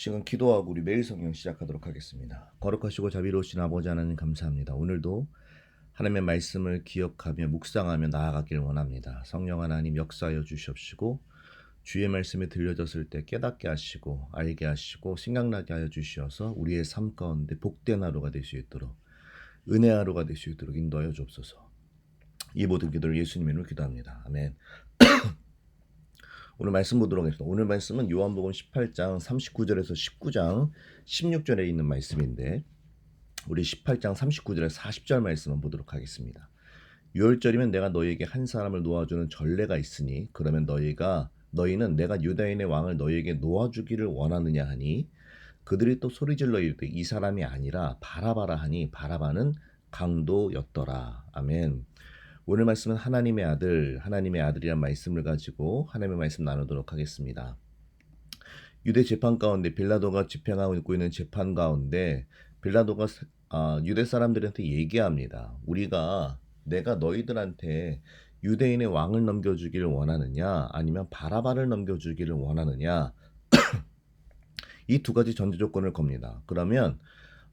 시간 기도하고 우리 매일 성경 시작하도록 하겠습니다. 거룩하시고 자비로우신 아버지 하나님 감사합니다. 오늘도 하나님의 말씀을 기억하며 묵상하며 나아가길 원합니다. 성령 하나님 역사하여 주시옵시고 주의 말씀이 들려졌을 때 깨닫게 하시고 알게 하시고 생각나게 하여 주시어서 우리의 삶 가운데 복된 하루가 될 수 있도록 은혜 하루가 될 수 있도록 인도하여 주옵소서. 이 모든 기도를 예수님 이름으로 기도합니다. 아멘. 오늘 말씀 보도록 하겠습니다. 오늘 말씀은 요한복음 18장 39절에서 19장 16절에 있는 말씀인데 우리 18장 39절에서 40절 말씀을 보도록 하겠습니다. 6월절이면 내가 너희에게 한 사람을 놓아주는 전례가 있으니 그러면 너희는 내가 유다인의 왕을 너희에게 놓아주기를 원하느냐 하니 그들이 또 소리질러 이르되 이 사람이 아니라 바라바라 하니 바라바는 강도였더라. 아멘. 오늘 말씀은 하나님의 아들이란 말씀을 가지고 하나님의 말씀 나누도록 하겠습니다. 유대 재판 가운데 빌라도가 집행하고 있는 재판 가운데 빌라도가 유대 사람들한테 얘기합니다. 내가 너희들한테 유대인의 왕을 넘겨주기를 원하느냐 아니면 바라바를 넘겨주기를 원하느냐 이 두 가지 전제 조건을 겁니다. 그러면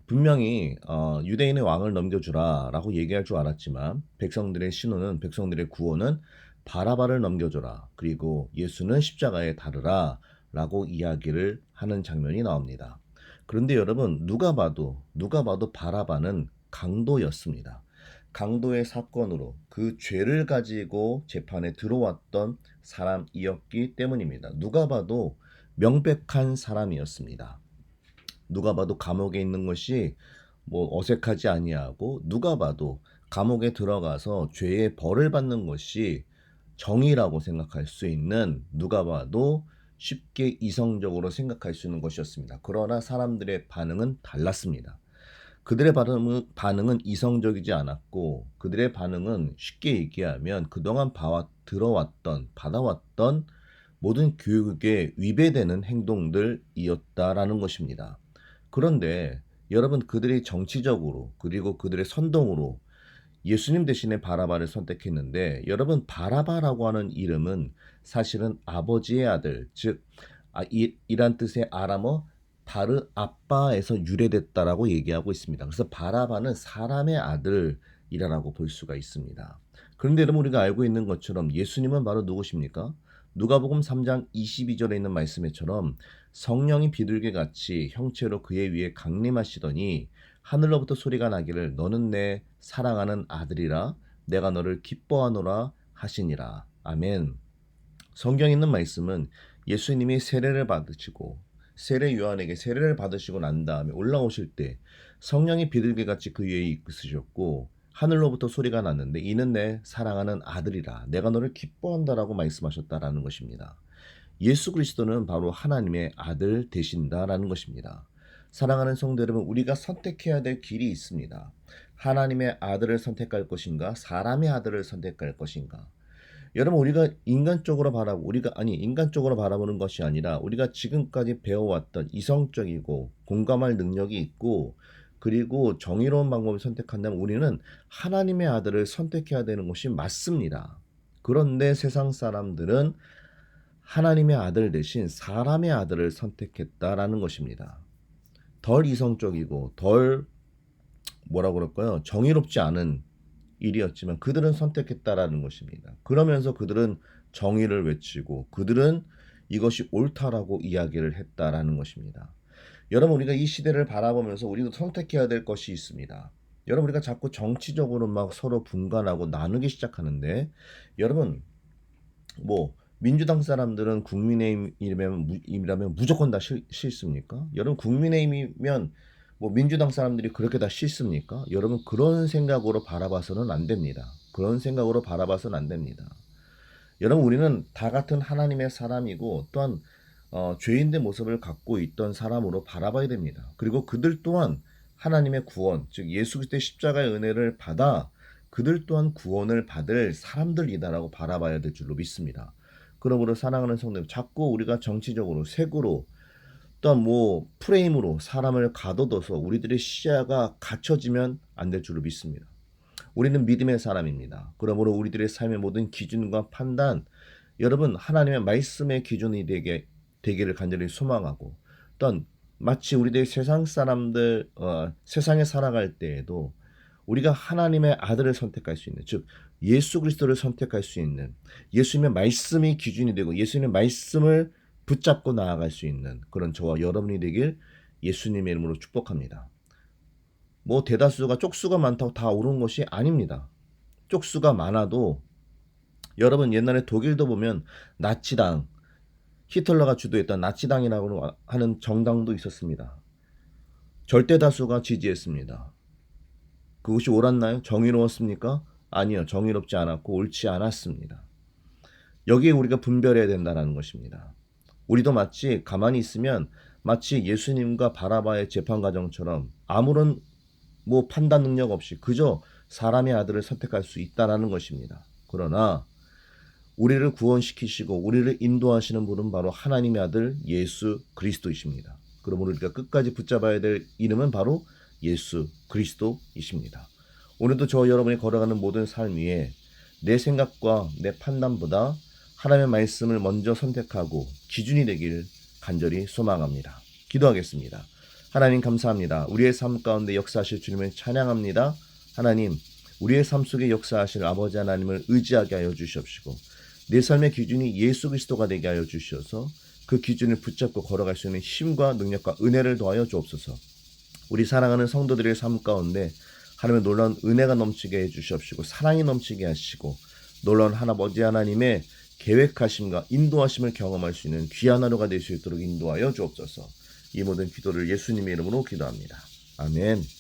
분명히 유대인의 왕을 넘겨주라 라고 얘기할 줄 알았지만 백성들의 구원은 바라바를 넘겨줘라, 그리고 예수는 십자가에 달으라 라고 이야기를 하는 장면이 나옵니다. 그런데 여러분, 누가 봐도 바라바는 강도였습니다. 강도의 사건으로 그 죄를 가지고 재판에 들어왔던 사람이었기 때문입니다. 누가 봐도 명백한 사람이었습니다. 누가 봐도 감옥에 있는 것이 어색하지 아니하고 누가 봐도 감옥에 들어가서 죄의 벌을 받는 것이 정의라고 생각할 수 있는, 누가 봐도 쉽게 이성적으로 생각할 수 있는 것이었습니다. 그러나 사람들의 반응은 달랐습니다. 그들의 반응은 이성적이지 않았고 그들의 반응은 쉽게 얘기하면 그동안 받아왔던 모든 교육에 위배되는 행동들이었다라는 것입니다. 그런데 여러분, 그들이 정치적으로 그리고 그들의 선동으로 예수님 대신에 바라바를 선택했는데, 여러분, 바라바라고 하는 이름은 사실은 아버지의 아들, 즉 이란 뜻의 아람어 바르 아빠에서 유래됐다라고 얘기하고 있습니다. 그래서 바라바는 사람의 아들이라고 볼 수가 있습니다. 그런데 여러분, 우리가 알고 있는 것처럼 예수님은 바로 누구십니까? 누가복음 3장 22절에 있는 말씀처럼 성령이 비둘기같이 형체로 그의 위에 강림하시더니 하늘로부터 소리가 나기를 너는 내 사랑하는 아들이라 내가 너를 기뻐하노라 하시니라. 아멘. 성경에 있는 말씀은 예수님이 세례 요한에게 세례를 받으시고 난 다음에 올라오실 때 성령이 비둘기같이 그 위에 있으셨고 하늘로부터 소리가 났는데 이는 내 사랑하는 아들이라 내가 너를 기뻐한다라고 말씀하셨다라는 것입니다. 예수 그리스도는 바로 하나님의 아들 되신다라는 것입니다. 사랑하는 성도 여러분, 우리가 선택해야 될 길이 있습니다. 하나님의 아들을 선택할 것인가, 사람의 아들을 선택할 것인가. 여러분, 우리가 인간적으로 바라보는 것이 아니라 우리가 지금까지 배워왔던 이성적이고 공감할 능력이 있고 그리고 정의로운 방법을 선택한다면 우리는 하나님의 아들을 선택해야 되는 것이 맞습니다. 그런데 세상 사람들은 하나님의 아들 대신 사람의 아들을 선택했다라는 것입니다. 덜 이성적이고 덜 정의롭지 않은 일이었지만 그들은 선택했다라는 것입니다. 그러면서 그들은 정의를 외치고 그들은 이것이 옳다라고 이야기를 했다라는 것입니다. 여러분, 우리가 이 시대를 바라보면서 우리도 선택해야 될 것이 있습니다. 여러분, 우리가 자꾸 정치적으로 막 서로 분간하고 나누기 시작하는데, 여러분, 민주당 사람들은 국민의힘이라면 무조건 다 싫습니까? 여러분, 국민의힘이면 민주당 사람들이 그렇게 다 싫습니까? 여러분, 그런 생각으로 바라봐서는 안 됩니다. 여러분, 우리는 다 같은 하나님의 사람이고 또한 죄인의 모습을 갖고 있던 사람으로 바라봐야 됩니다. 그리고 그들 또한 하나님의 구원, 즉 예수 그리스도의 십자가의 은혜를 받아 그들 또한 구원을 받을 사람들이다라고 바라봐야 될 줄로 믿습니다. 그러므로 사랑하는 성도님, 자꾸 우리가 정치적으로, 색으로, 또한 프레임으로 사람을 가둬둬서 우리들의 시야가 갖춰지면 안 될 줄로 믿습니다. 우리는 믿음의 사람입니다. 그러므로 우리들의 삶의 모든 기준과 판단, 여러분, 하나님의 말씀의 기준이 되기를 간절히 소망하고, 또한 마치 우리들 세상 사람들 세상에 살아갈 때에도 우리가 하나님의 아들을 선택할 수 있는, 즉 예수 그리스도를 선택할 수 있는, 예수님의 말씀이 기준이 되고 예수님의 말씀을 붙잡고 나아갈 수 있는 그런 저와 여러분이 되길 예수님의 이름으로 축복합니다. 뭐 대다수가 쪽수가 많다고 다 옳은 것이 아닙니다. 쪽수가 많아도 여러분 옛날에 독일도 보면 나치당, 히틀러가 주도했던 나치당이라고 하는 정당도 있었습니다. 절대 다수가 지지했습니다. 그것이 옳았나요? 정의로웠습니까? 아니요. 정의롭지 않았고 옳지 않았습니다. 여기에 우리가 분별해야 된다는 것입니다. 우리도 마치 가만히 있으면 마치 예수님과 바라바의 재판 과정처럼 아무런 판단 능력 없이 그저 사람의 아들을 선택할 수 있다는 것입니다. 그러나 우리를 구원시키시고 우리를 인도하시는 분은 바로 하나님의 아들 예수 그리스도이십니다. 그럼 우리가 끝까지 붙잡아야 될 이름은 바로 예수 그리스도이십니다. 오늘도 저와 여러분이 걸어가는 모든 삶 위에 내 생각과 내 판단보다 하나님의 말씀을 먼저 선택하고 기준이 되길 간절히 소망합니다. 기도하겠습니다. 하나님 감사합니다. 우리의 삶 가운데 역사하실 주님을 찬양합니다. 하나님, 우리의 삶 속에 역사하실 아버지 하나님을 의지하게 하여 주시옵시고 내 삶의 기준이 예수 그리스도가 되게 하여 주시어서 그 기준을 붙잡고 걸어갈 수 있는 힘과 능력과 은혜를 더하여 주옵소서. 우리 사랑하는 성도들의 삶 가운데 하나님의 놀라운 은혜가 넘치게 해주시옵시고 사랑이 넘치게 하시고 놀라운 아버지 하나님의 계획하심과 인도하심을 경험할 수 있는 귀한 하루가 될 수 있도록 인도하여 주옵소서. 이 모든 기도를 예수님의 이름으로 기도합니다. 아멘.